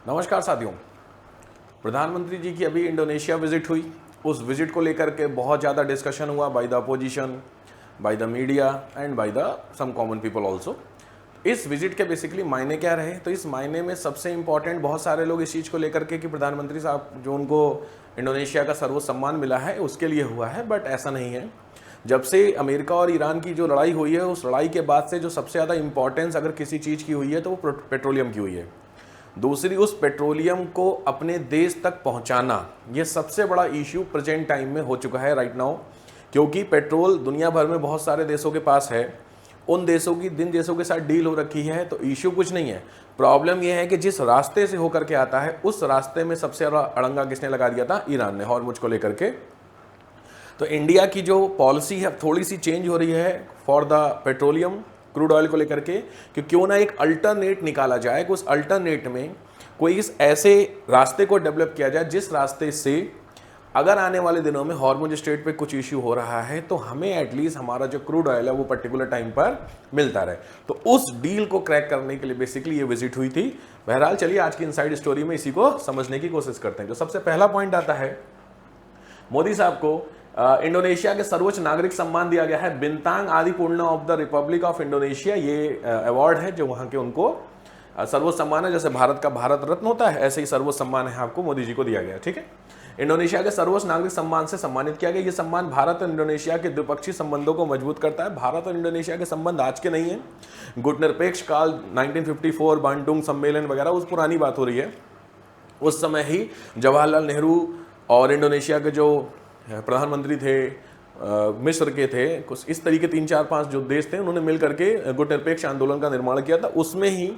नमस्कार साथियों। प्रधानमंत्री जी की अभी इंडोनेशिया विजिट हुई। उस विजिट को लेकर के बहुत ज़्यादा डिस्कशन हुआ by the opposition, by the media and by the some common people also. इस विजिट के बेसिकली मायने क्या रहे? तो इस मायने में सबसे इंपॉर्टेंट, बहुत सारे लोग इस चीज़ को लेकर के कि प्रधानमंत्री साहब जो उनको इंडोनेशिया का सर्वोच्च सम्मान मिला है उसके लिए हुआ है, बट ऐसा नहीं है। जब से अमेरिका और ईरान की जो लड़ाई हुई है, उस लड़ाई के बाद से जो सबसे ज़्यादा इंपॉर्टेंस अगर किसी चीज़ की हुई है तो वो पेट्रोलियम की हुई है। दूसरी, उस पेट्रोलियम को अपने देश तक पहुंचाना, ये सबसे बड़ा इश्यू प्रेजेंट टाइम में हो चुका है राइट नाउ, क्योंकि पेट्रोल दुनिया भर में बहुत सारे देशों के पास है। उन देशों की जिन देशों के साथ डील हो रखी है, तो इश्यू कुछ नहीं है। प्रॉब्लम यह है कि जिस रास्ते से होकर के आता है उस रास्ते में सबसे ज़्यादा अड़ंगा किसने लगा दिया था? ईरान ने, हॉर्मुज को लेकर के। तो इंडिया की जो पॉलिसी है थोड़ी सी चेंज हो रही है for the petroleum, crude oil को लेकर के, कि क्यों ना एक अल्टरनेट निकाला जाए, कि उस अल्टरनेट में कोई इस ऐसे रास्ते को डेवलप किया जाए जिस रास्ते से अगर आने वाले दिनों में हॉर्मुज स्ट्रेट पे कुछ इश्यू हो रहा है तो हमें एटलीस्ट हमारा जो क्रूड ऑयल है वो पर्टिकुलर टाइम पर मिलता रहे। तो उस डील को क्रैक करने के लिए बेसिकली ये विजिट हुई थी। बहरहाल चलिए आज की इनसाइड स्टोरी में इसी को समझने की कोशिश करते हैं। जो सबसे पहला पॉइंट आता है, मोदी साहब को इंडोनेशिया के सर्वोच्च नागरिक सम्मान दिया गया है, Bintang Adipurna of the republic of Indonesia. ये अवार्ड है जो वहां के उनको सर्वोच्च सम्मान है। जैसे भारत का भारत रत्न होता है, ऐसे ही सर्वोच्च सम्मान है आपको, मोदी जी को दिया गया। ठीक है, इंडोनेशिया के सर्वोच्च नागरिक सम्मान से सम्मानित किया गया। ये सम्मान भारत और इंडोनेशिया के द्विपक्षीय संबंधों को मजबूत करता है। भारत और इंडोनेशिया के संबंध आज के नहीं है, गुटनिरपेक्ष काल 1954 बांडुंग सम्मेलन वगैरह उस पुरानी बात हो रही है। उस समय ही जवाहरलाल नेहरू और इंडोनेशिया के जो प्रधानमंत्री थे, मिस्र के थे, कुछ इस तरीके 3-4-5 जो देश थे, उन्होंने मिल करके गुटनिरपेक्ष आंदोलन का निर्माण किया था। उसमें ही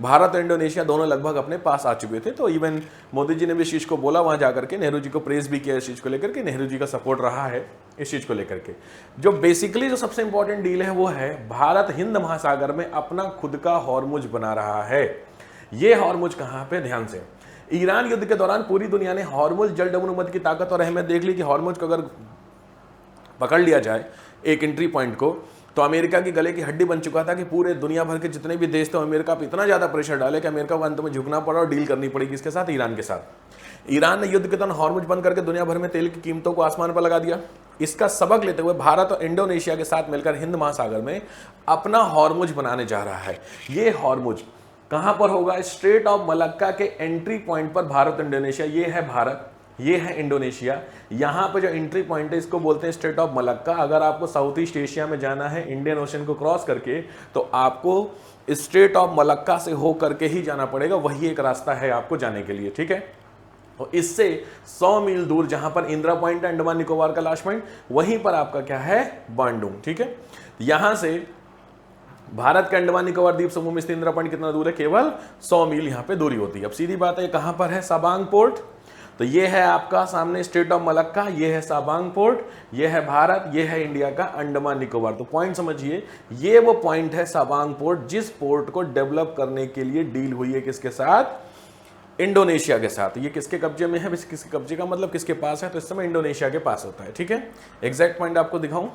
भारत और इंडोनेशिया दोनों लगभग अपने पास आ चुके थे। तो इवन मोदी जी ने भी इस चीज़ को बोला वहाँ जाकर के, नेहरू जी को प्रेज भी किया इस चीज़ को लेकर के, नेहरू जी का सपोर्ट रहा है इस चीज़ को लेकर के। जो बेसिकली जो सबसे इंपॉर्टेंट डील है वो है भारत हिंद महासागर में अपना खुद का हॉर्मुज बना रहा है। ये हॉर्मुज कहाँ पे? ध्यान से, ईरान युद्ध के दौरान पूरी दुनिया ने हॉर्मुज जल अनुमत की ताकत और अहमियत देख ली कि हॉर्मुज को अगर पकड़ लिया जाए एक एंट्री पॉइंट को, तो अमेरिका की गले की हड्डी बन चुका था कि पूरे दुनिया भर के जितने भी देश थे अमेरिका पर इतना ज़्यादा प्रेशर डाले कि अमेरिका को अंत में झुकना पड़ा और डील करनी पड़ी किसके साथ? ईरान के साथ। ईरान ने युद्ध के दौरान हॉर्मुज बंद करके दुनिया भर में तेल की कीमतों को आसमान पर लगा दिया। इसका सबक लेते हुए भारत और इंडोनेशिया के साथ मिलकर हिंद महासागर में अपना हॉर्मुज बनाने जा रहा है। ये हॉर्मुज कहां पर होगा? स्ट्रेट ऑफ मलक्का के एंट्री पॉइंट पर भारत इंडोनेशिया, ये है भारत, ये है इंडोनेशिया। यहां पे जो एंट्री पॉइंट है इसको बोलते हैं स्ट्रेट ऑफ मलक्का। अगर आपको साउथ ईस्ट एशिया में जाना है इंडियन ओशन को क्रॉस करके, तो आपको स्ट्रेट ऑफ मलक्का से हो करके ही जाना पड़ेगा, वही एक रास्ता है आपको जाने के लिए। ठीक है, और इससे 100 मील दूर जहां पर इंदिरा पॉइंट है, अंडमान निकोबार का लास्ट पॉइंट, वहीं पर आपका क्या है? बांडुंग। ठीक है, यहां से भारत के अंडमान निकोबार द्वीप समूह में स्थित इंदिरा पॉइंट कितना दूर है? केवल 100 मील यहां पे दूरी होती है। अब सीधी बात है कहां पर है? साबांग पोर्ट। तो ये है आपका सामने स्ट्रेट ऑफ मलक्का, ये है साबांग पोर्ट, ये है भारत, ये है इंडिया का अंडमान निकोबार। तो पॉइंट समझिए, ये वो पॉइंट है साबांग पोर्ट जिस पोर्ट को डेवलप करने के लिए डील हुई है किसके साथ? इंडोनेशिया के साथ। ये किसके कब्जे में है? किसके कब्जे का मतलब किसके पास है? तो इस समय इंडोनेशिया के पास होता है। ठीक है, एग्जैक्ट पॉइंट आपको दिखाऊं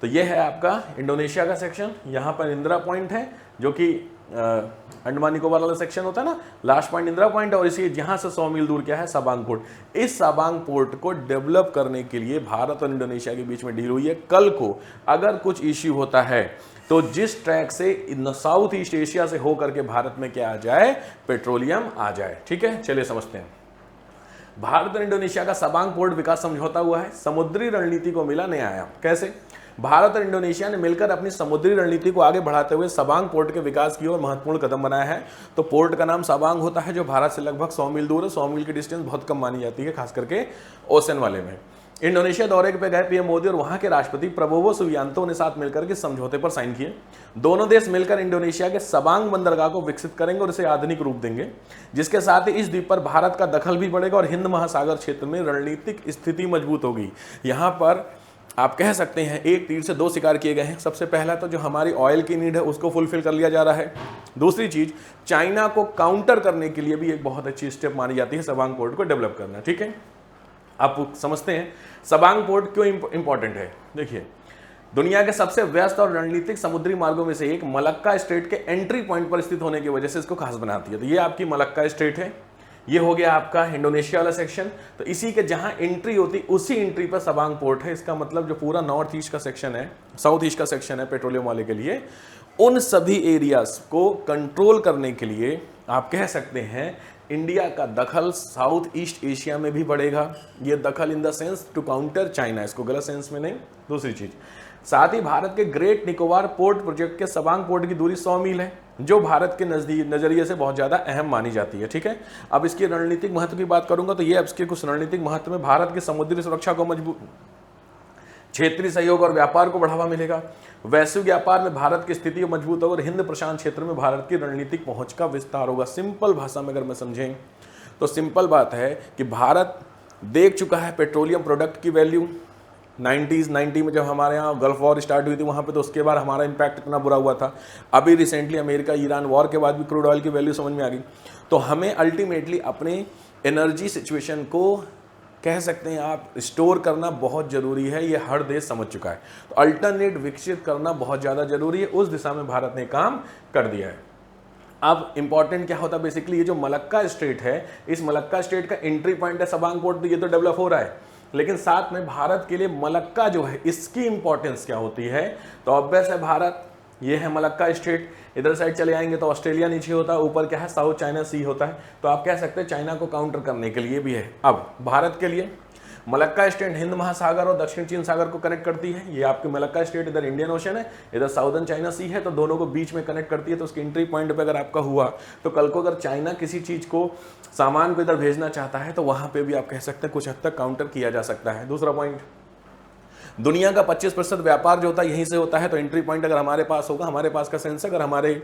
तो ये है आपका इंडोनेशिया का सेक्शन। यहाँ पर इंदिरा पॉइंट है जो कि अंडमान निकोबार वाला सेक्शन होता है ना, लास्ट पॉइंट इंदिरा पॉइंट, और इसी यहाँ से 100 मील दूर क्या है? साबांग पोर्ट। इस साबांग पोर्ट को डेवलप करने के लिए भारत और इंडोनेशिया के बीच में डील हुई है। कल को अगर कुछ इश्यू होता है तो जिस ट्रैक से साउथ ईस्ट एशिया से होकर के भारत में क्या आ जाए? पेट्रोलियम आ जाए। ठीक है, चलिए समझते हैं। भारत और इंडोनेशिया का साबांग पोर्ट विकास समझौता हुआ है। समुद्री रणनीति को मिला नया आयाम। कैसे? भारत और इंडोनेशिया ने मिलकर अपनी समुद्री रणनीति को आगे बढ़ाते हुए साबांग पोर्ट के विकास की ओर महत्वपूर्ण कदम बनाया है। तो पोर्ट का नाम साबांग होता है जो भारत से लगभग 100 मील दूर है। 100 मील की डिस्टेंस बहुत कम मानी जाती है, खास करके ओशन वाले में। इंडोनेशिया दौरे पे गए पीएम मोदी और वहां के राष्ट्रपति प्रबोवो सुबियांतो ने साथ मिलकर के समझौते पर साइन किए। दोनों देश मिलकर इंडोनेशिया के सबांग बंदरगाह को विकसित करेंगे और इसे आधुनिक रूप देंगे, जिसके साथ ही इस द्वीप पर भारत का दखल भी बढ़ेगा और हिंद महासागर क्षेत्र में रणनीतिक स्थिति मजबूत होगी। यहाँ पर आप कह सकते हैं एक तीर से 2 शिकार किए गए हैं। सबसे पहला तो जो हमारी ऑयल की नीड है उसको फुलफिल कर लिया जा रहा है। दूसरी चीज, चाइना को काउंटर करने के लिए भी एक बहुत अच्छी स्टेप मानी जाती है सबांग पोर्ट को डेवलप करना। ठीक है, आप समझते हैं सबांग पोर्ट क्यों इंपॉर्टेंट है। देखिए, दुनिया के सबसे व्यस्त और रणनीतिक समुद्री मार्गों में से एक मलक्का स्ट्रेट के एंट्री पॉइंट पर स्थित होने की वजह से इसको खास बनाती है। तो ये आपकी मलक्का स्ट्रेट है, ये हो गया आपका इंडोनेशिया वाला सेक्शन। तो इसी के जहां एंट्री होती उसी एंट्री पर सबांग पोर्ट है। इसका मतलब जो पूरा नॉर्थ ईस्ट का सेक्शन है, साउथ ईस्ट का सेक्शन है पेट्रोलियम वाले के लिए, उन सभी एरियाज को कंट्रोल करने के लिए आप कह सकते हैं इंडिया का दखल साउथ ईस्ट एशिया में भी बढ़ेगा। ये दखल in the sense to counter China, इसको गलत सेंस में नहीं। दूसरी चीज, साथ ही भारत के ग्रेट निकोबार पोर्ट प्रोजेक्ट के सबांग पोर्ट की दूरी 100 मील है, जो भारत के नजरिए से बहुत ज्यादा अहम मानी जाती है। ठीक है, अब इसकी रणनीतिक महत्व की बात करूंगा तो ये अब इसके कुछ रणनीतिक महत्व में भारत की समुद्री सुरक्षा को मजबूत, क्षेत्रीय सहयोग और व्यापार को बढ़ावा मिलेगा, वैश्विक व्यापार में भारत की स्थिति मजबूत होगी और हिंद प्रशांत क्षेत्र में भारत की रणनीतिक पहुंच का विस्तार होगा। सिंपल भाषा में अगर मैं समझें तो सिंपल बात है कि भारत देख चुका है पेट्रोलियम प्रोडक्ट की वैल्यू। 90 में जब हमारे यहाँ गल्फ वॉर स्टार्ट हुई थी वहाँ पे, तो उसके बाद हमारा इंपैक्ट इतना बुरा हुआ था। अभी रिसेंटली अमेरिका ईरान वॉर के बाद भी क्रूड ऑयल की वैल्यू समझ में आ गई। तो हमें अल्टीमेटली अपने एनर्जी सिचुएशन को कह सकते हैं आप स्टोर करना बहुत जरूरी है, ये हर देश समझ चुका है। तो अल्टरनेट विकसित करना बहुत ज़्यादा जरूरी है, उस दिशा में भारत ने काम कर दिया है। अब इंपॉर्टेंट क्या होता है, बेसिकली ये जो मलक्का स्टेट है, इस मलक्का स्टेट का एंट्री पॉइंट है सबांग पोर्ट, तो ये तो डेवलप हो रहा है, लेकिन साथ में भारत के लिए मलक्का जो है इसकी इंपॉर्टेंस क्या होती है। तो ऑब्वियस है भारत, ये है मलक्का स्टेट, इधर साइड चले आएंगे तो ऑस्ट्रेलिया नीचे होता है, ऊपर क्या है साउथ चाइना सी होता है। तो आप कह सकते हैं चाइना को काउंटर करने के लिए भी है। अब भारत के लिए मलक्का स्टेट हिंद महासागर और दक्षिण चीन सागर को कनेक्ट करती है। ये आपकी मलक्का स्टेट इधर इंडियन ओशन है, इधर साउदर्न चाइना सी है, तो दोनों को बीच में कनेक्ट करती है। तो उसके एंट्री पॉइंट पे अगर आपका हुआ तो कल को अगर चाइना किसी चीज को, सामान को इधर भेजना चाहता है तो वहां पे भी आप कह सकते हैं कुछ हद तक काउंटर किया जा सकता है। दूसरा पॉइंट, दुनिया का 25% व्यापार जो होता है यहीं से होता है। तो एंट्री पॉइंट अगर हमारे पास होगा, हमारे पास का सेंस अगर हमारे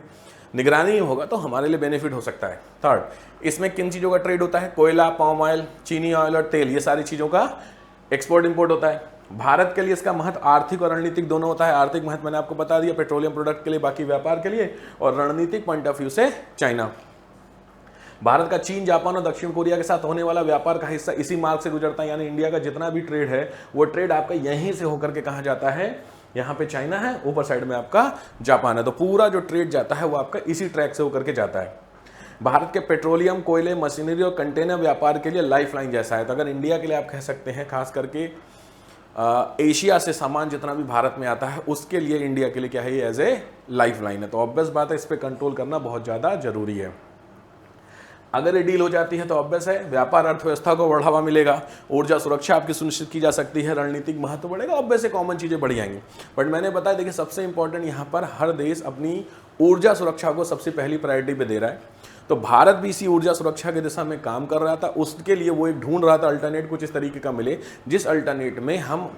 निगरानी होगा तो हमारे लिए बेनिफिट हो सकता है। थर्ड, इसमें किन चीज़ों का ट्रेड होता है, कोयला, पाम ऑयल, चीनी ऑयल और तेल, ये सारी चीज़ों का एक्सपोर्ट इंपोर्ट होता है। भारत के लिए इसका महत्व आर्थिक और रणनीतिक दोनों होता है। आर्थिक महत्व मैंने आपको बता दिया पेट्रोलियम प्रोडक्ट के लिए, बाकी व्यापार के लिए, और रणनीतिक पॉइंट ऑफ व्यू से चाइना। भारत का चीन, जापान और दक्षिण कोरिया के साथ होने वाला व्यापार का हिस्सा इसी मार्ग से गुजरता है, यानी इंडिया का जितना भी ट्रेड है वो ट्रेड आपका यहीं से होकर के कहाँ जाता है, यहाँ पे चाइना है, ऊपर साइड में आपका जापान है। तो पूरा जो ट्रेड जाता है वो आपका इसी ट्रैक से होकर के जाता है। भारत के पेट्रोलियम, कोयले, मशीनरी और कंटेनर व्यापार के लिए लाइफलाइन जैसा है। तो अगर इंडिया के लिए आप कह सकते हैं, खास करके एशिया से सामान जितना भी भारत में आता है उसके लिए इंडिया के लिए क्या है, ये एज ए लाइफलाइन है। तो ऑब्वियस बात है, इस पर कंट्रोल करना बहुत ज़्यादा जरूरी है। अगर ये डील हो जाती है तो ऑब्वियस है व्यापार अर्थव्यवस्था को बढ़ावा मिलेगा, ऊर्जा सुरक्षा आपकी सुनिश्चित की जा सकती है, रणनीतिक महत्व बढ़ेगा, ऑब्वियस है कॉमन चीज़ें बढ़ जाएंगी। बट मैंने बताया, देखिए सबसे इंपॉर्टेंट यहाँ पर हर देश अपनी ऊर्जा सुरक्षा को सबसे पहली प्रायोरिटी पे दे रहा है। तो भारत भी इसी ऊर्जा सुरक्षा की दिशा में काम कर रहा था। उसके लिए वो एक ढूंढ रहा था अल्टरनेट कुछ इस तरीके का मिले जिस अल्टरनेट में हम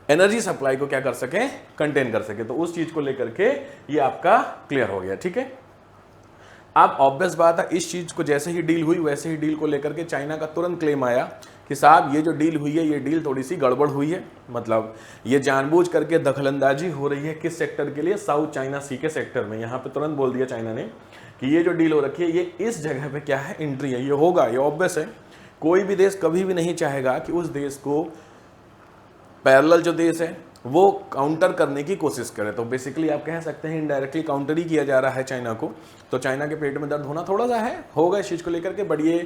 एनर्जी सप्लाई को क्या कर सकें, कंटेन कर सकें। तो उस चीज़ को लेकर के ये आपका क्लियर हो गया। ठीक है, अब ऑब्वियस बात है, इस चीज़ को जैसे ही डील हुई वैसे ही डील को लेकर के चाइना का तुरंत क्लेम आया कि साहब ये जो डील हुई है ये डील थोड़ी सी गड़बड़ हुई है, मतलब ये जानबूझ करके दखलंदाजी हो रही है। किस सेक्टर के लिए, साउथ चाइना सी के सेक्टर में। यहाँ पे तुरंत बोल दिया चाइना ने कि ये जो डील हो रखी है ये इस जगह पे क्या है, एंट्री है, ये होगा, ये ऑब्वियस है। कोई भी देश कभी भी नहीं चाहेगा कि उस देश को पैरेलल जो देश है वो काउंटर करने की कोशिश करे। तो बेसिकली आप कह सकते हैं इनडायरेक्टली काउंटर ही किया जा रहा है चाइना को। तो चाइना के पेट में दर्द होना थोड़ा सा है, होगा इस चीज़ को लेकर के। बट ये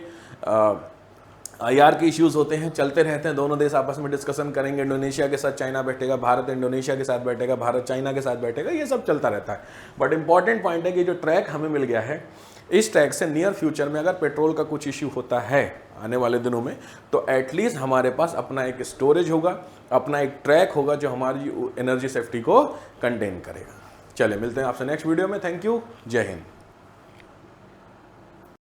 IR के इश्यूज होते हैं, चलते रहते हैं, दोनों देश आपस में डिस्कशन करेंगे। इंडोनेशिया के साथ चाइना बैठेगा, भारत इंडोनेशिया के साथ बैठेगा, भारत चाइना के साथ बैठेगा, ये सब चलता रहता है। बट इंपॉर्टेंट पॉइंट है कि जो ट्रैक हमें मिल गया है, इस ट्रैक से नियर फ्यूचर में अगर पेट्रोल का कुछ इश्यू होता है आने वाले दिनों में, तो एटलीस्ट हमारे पास अपना एक स्टोरेज होगा, अपना एक ट्रैक होगा जो हमारी एनर्जी सेफ्टी को कंटेन करेगा। चलिए मिलते हैं आपसे नेक्स्ट वीडियो में। थैंक यू, जय हिंद।